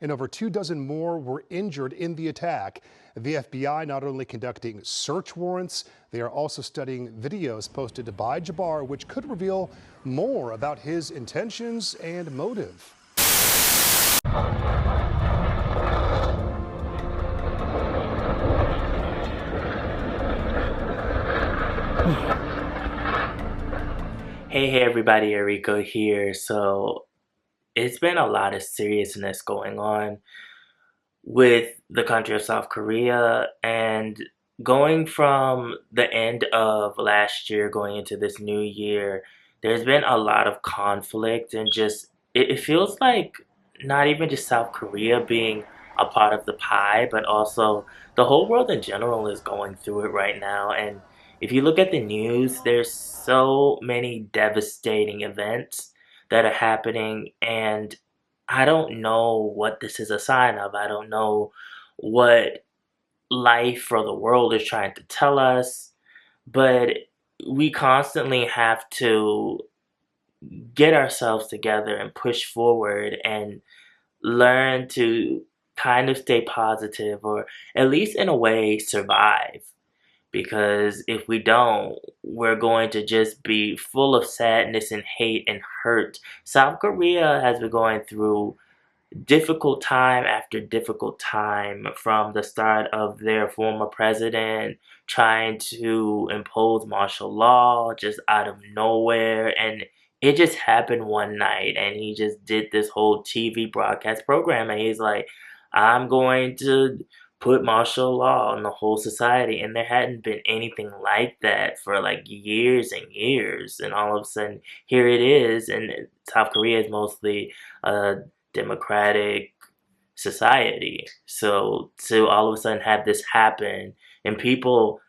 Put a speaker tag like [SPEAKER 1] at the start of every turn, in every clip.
[SPEAKER 1] and over 24 more were injured in the attack. The FBI not only conducting search warrants, they are also studying videos posted by Jabbar, which could reveal more about his intentions and motive.
[SPEAKER 2] Hey everybody, Erico here. So it's been a lot of seriousness going on with the country of South Korea, and going from the end of last year going into this new year, there's been a lot of conflict, and just it feels like not even just South Korea being a part of the pie, but also the whole world in general is going through it right now. And if you look at the news, there's so many devastating events that are happening, and I don't know what this is a sign of. I don't know what life or the world is trying to tell us, but we constantly have to get ourselves together and push forward and learn to kind of stay positive, or at least in a way survive. Because if we don't, we're going to just be full of sadness and hate and hurt. South Korea has been going through difficult time after difficult time, from the start of their former president trying to impose martial law just out of nowhere. And it just happened one night, and he just did this whole TV broadcast program, and he's like, I'm going to put martial law on the whole society. And there hadn't been anything like that for like years and years, and all of a sudden here it is. And South Korea is mostly democratic society. So to all of a sudden have this happen, and people,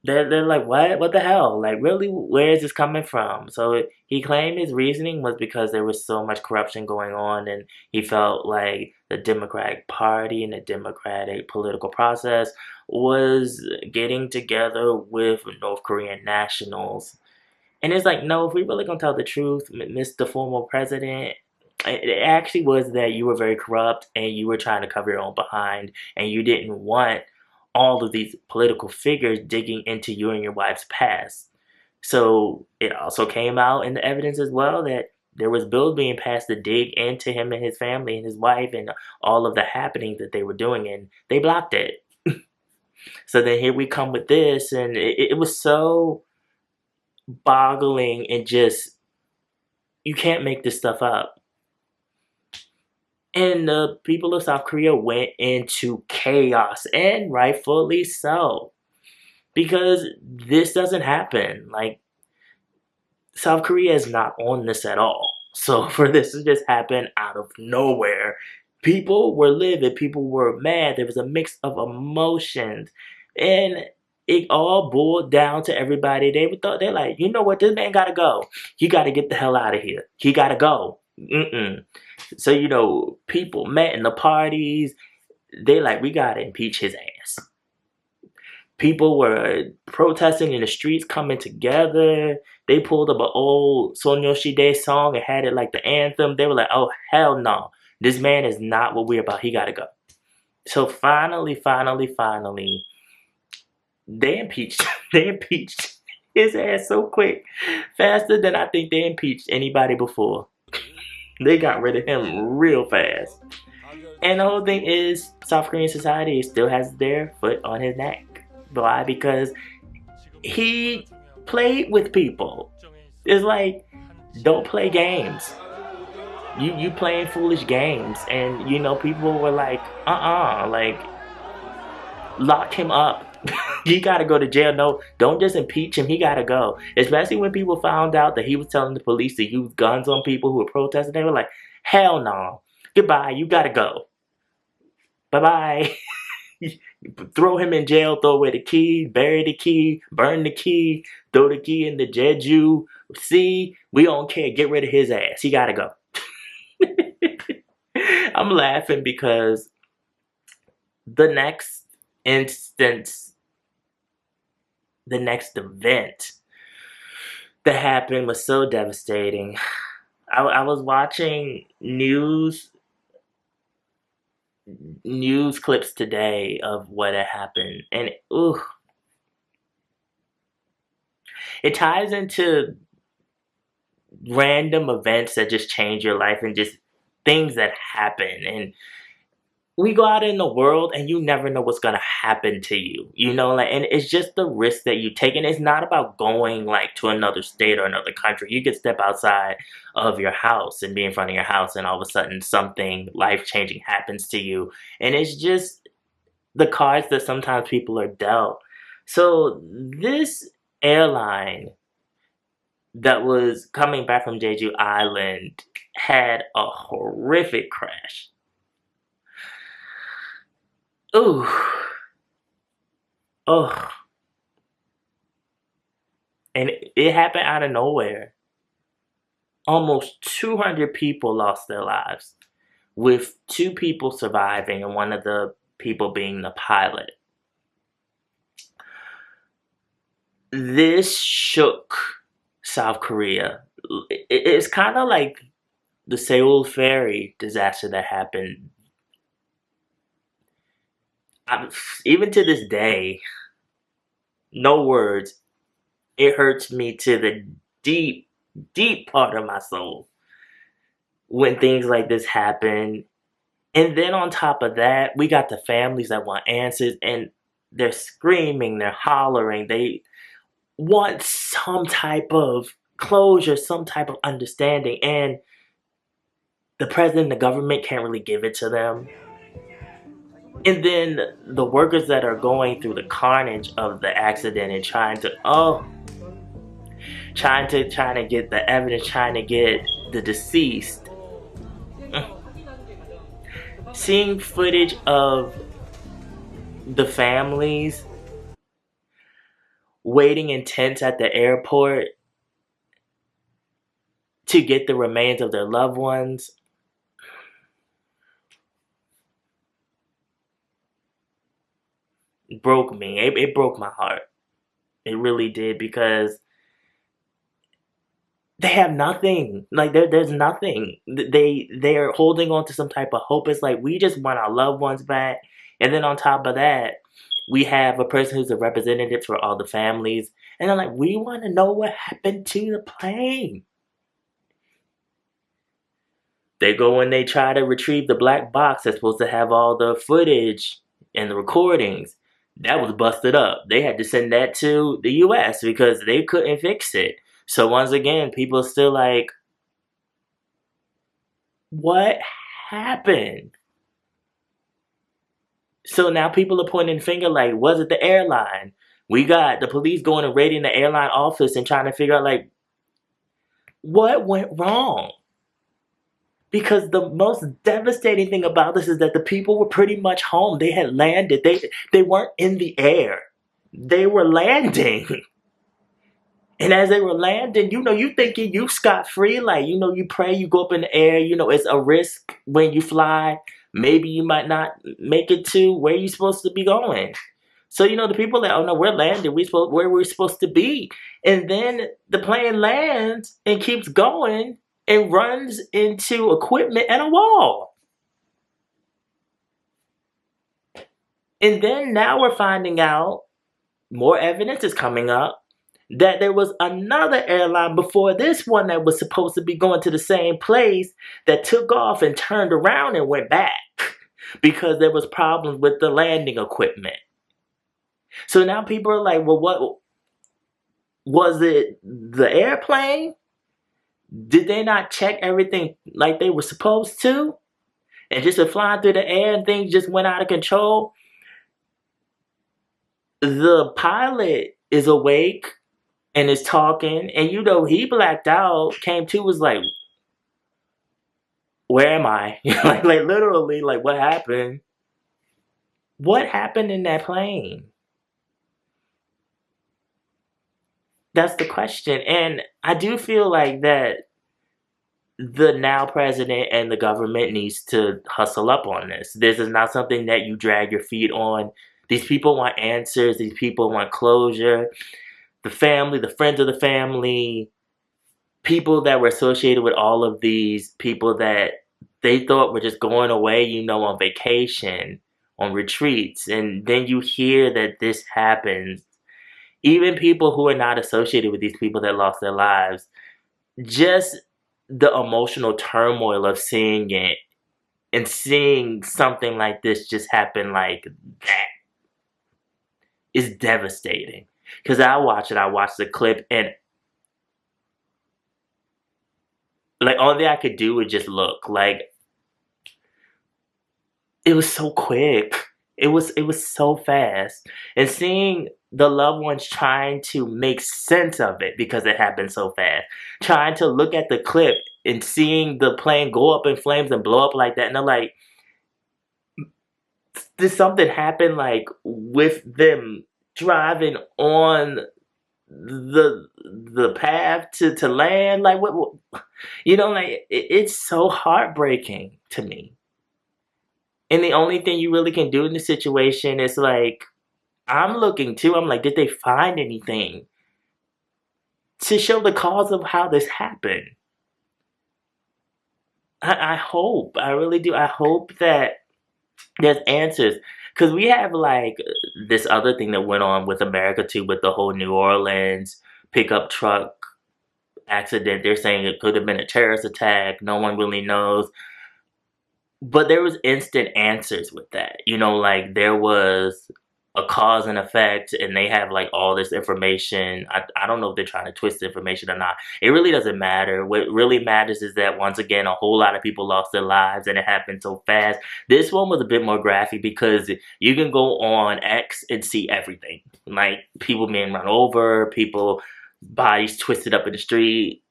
[SPEAKER 2] they're like, what the hell, like, really, where is this coming from? So he claimed his reasoning was because there was so much corruption going on, and he felt like the Democratic Party and the democratic political process was getting together with North Korean nationals. And it's like, no, if we really gonna tell the truth, Mr. Former President, it actually was that you were very corrupt, and you were trying to cover your own behind, and you didn't want all of these political figures digging into you and your wife's past. So it also came out in the evidence as well that there was bills being passed to dig into him and his family and his wife and all of the happenings that they were doing, and they blocked it. So then here we come with this, and it was so boggling, and just, you can't make this stuff up. And the people of South Korea went into chaos, and rightfully so, because this doesn't happen. Like, South Korea is not on this at all. So for this to just happen out of nowhere, people were livid, people were mad, there was a mix of emotions, and it all boiled down to everybody. They're like, you know what, this man gotta go. He gotta get the hell out of here. He gotta go. So, people met in the parties. They like, we gotta impeach his ass. People were protesting in the streets, coming together. They pulled up an old Sonyoshide song and had it like the anthem. They were like, oh, hell no. This man is not what we're about. He gotta go. So finally, they impeached. They impeached his ass so quick. Faster than I think they impeached anybody before. They got rid of him real fast. And the whole thing is, South Korean society still has their foot on his neck. Why? Because he played with people. It's like, don't play games. You playing foolish games, and people were like, like, lock him up. He gotta go to jail. No, don't just impeach him. He gotta go. Especially when people found out that he was telling the police to use guns on people who were protesting. They were like, hell no. Goodbye. You gotta go. Bye bye. Throw him in jail, throw away the key, bury the key, burn the key, throw the key in the Jeju. See, we don't care. Get rid of his ass. He gotta go. I'm laughing because the next instance, the next event that happened was so devastating. I was watching news news clips today of what had happened, and ooh, it ties into random events that just change your life and just things that happen. And we go out in the world and you never know what's gonna happen to you. Like, and it's just the risk that you take. And it's not about going like to another state or another country. You could step outside of your house and be in front of your house and all of a sudden something life changing happens to you. And it's just the cards that sometimes people are dealt. So this airline that was coming back from Jeju Island had a horrific crash. Ooh, oh, and it happened out of nowhere. Almost 200 people lost their lives, with 2 people surviving and one of the people being the pilot. This shook South Korea. It's kind of like the Seoul ferry disaster that happened. Even to this day, no words, it hurts me to the deep, deep part of my soul when things like this happen. And then on top of that, we got the families that want answers, and they're screaming, they're hollering, they want some type of closure, some type of understanding, and the president and the government can't really give it to them. And then the workers that are going through the carnage of the accident and trying to get the evidence, trying to get the deceased. Seeing footage of the families waiting in tents at the airport to get the remains of their loved ones. It broke me. It broke my heart. It really did, because they have nothing. Like there's nothing. They're holding on to some type of hope. It's like, we just want our loved ones back. And then on top of that, we have a person who's a representative for all the families. And they're like, we want to know what happened to the plane. They go and they try to retrieve the black box that's supposed to have all the footage and the recordings. That was busted up. They had to send that to the US because they couldn't fix it. So once again, people are still like, what happened? So now people are pointing the finger like, was it the airline? We got the police going and raiding the airline office and trying to figure out like, what went wrong? Because the most devastating thing about this is that the people were pretty much home. They had landed. They weren't in the air. They were landing. And as they were landing, you thinking you scot-free. Like, you pray, you go up in the air. It's a risk when you fly. Maybe you might not make it to where you're supposed to be going. So, the people that, oh no, we're landing. Where we're supposed to be. And then the plane lands and keeps going and runs into equipment and a wall. And then now we're finding out, more evidence is coming up, that there was another airline before this one that was supposed to be going to the same place that took off and turned around and went back because there was problems with the landing equipment. So now people are like, well, what was it? The airplane? Did they not check everything like they were supposed to? And just flying through the air and things just went out of control? The pilot is awake and is talking, and he blacked out, came to, was like, where am I? like literally, like, what happened? What happened in that plane? That's the question. And I do feel like that the now president and the government needs to hustle up on this. This is not something that you drag your feet on. These people want answers. These people want closure. The family, the friends of the family, people that were associated with all of these people that they thought were just going away, on vacation, on retreats, and then you hear that this happens. Even people who are not associated with these people that lost their lives, just the emotional turmoil of seeing it and seeing something like this just happen like that is devastating. Because I watched the clip, and like all that I could do was just look. Like it was so quick. It was so fast. And seeing the loved ones trying to make sense of it because it happened so fast. Trying to look at the clip and seeing the plane go up in flames and blow up like that. And they're like, did something happen like with them driving on the path to land? Like what like it's so heartbreaking to me. And the only thing you really can do in this situation is like, I'm looking too. I'm like, did they find anything to show the cause of how this happened? I hope, I really do. I hope that there's answers. Because we have like this other thing that went on with America too, with the whole New Orleans pickup truck accident. They're saying it could have been a terrorist attack. No one really knows. But there was instant answers with that. Like there was a cause and effect, and they have like all this information. I don't know if they're trying to twist the information or not. It really doesn't matter. What really matters is that once again, a whole lot of people lost their lives, and it happened so fast. This one was a bit more graphic because you can go on X and see everything. Like people being run over, people bodies twisted up in the street.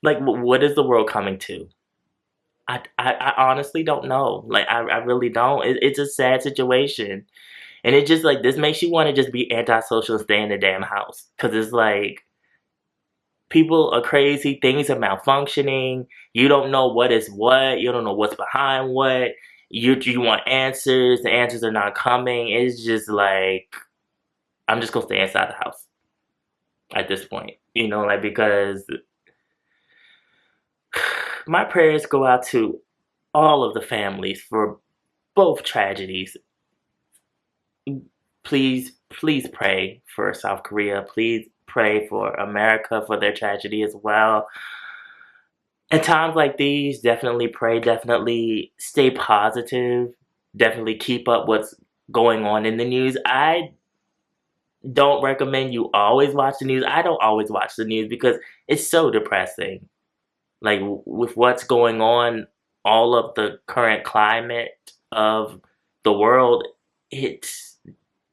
[SPEAKER 2] Like, what is the world coming to? I honestly don't know. Like, I really don't. It's a sad situation. And it just, like, this makes you want to just be antisocial and stay in the damn house. Because it's like, people are crazy. Things are malfunctioning. You don't know what is what. You don't know what's behind what. You want answers. The answers are not coming. It's just like, I'm just going to stay inside the house at this point. Like, because my prayers go out to all of the families for both tragedies. Please, please pray for South Korea. Please pray for America for their tragedy as well. At times like these, definitely pray, definitely stay positive, definitely keep up what's going on in the news. I don't recommend you always watch the news. I don't always watch the news because it's so depressing. Like with what's going on, all of the current climate of the world, it's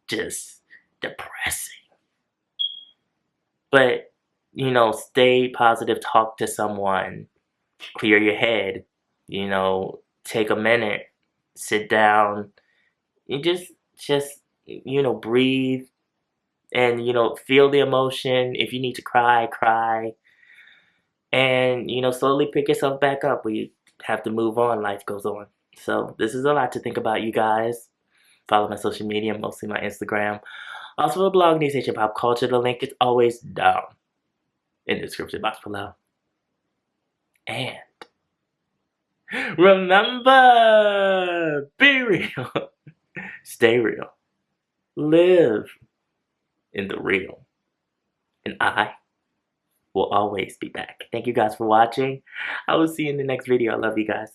[SPEAKER 2] just depressing. But, stay positive, talk to someone, clear your head, take a minute, sit down, and just, breathe and, feel the emotion. If you need to cry, cry. And, slowly pick yourself back up. We have to move on. Life goes on. So this is a lot to think about, you guys. Follow my social media, mostly my Instagram. Also a blog, News Asian Pop Culture. The link is always down in the description box below. And remember, be real, stay real, live in the real. And I will always be back. Thank you guys for watching. I will see you in the next video. I love you guys.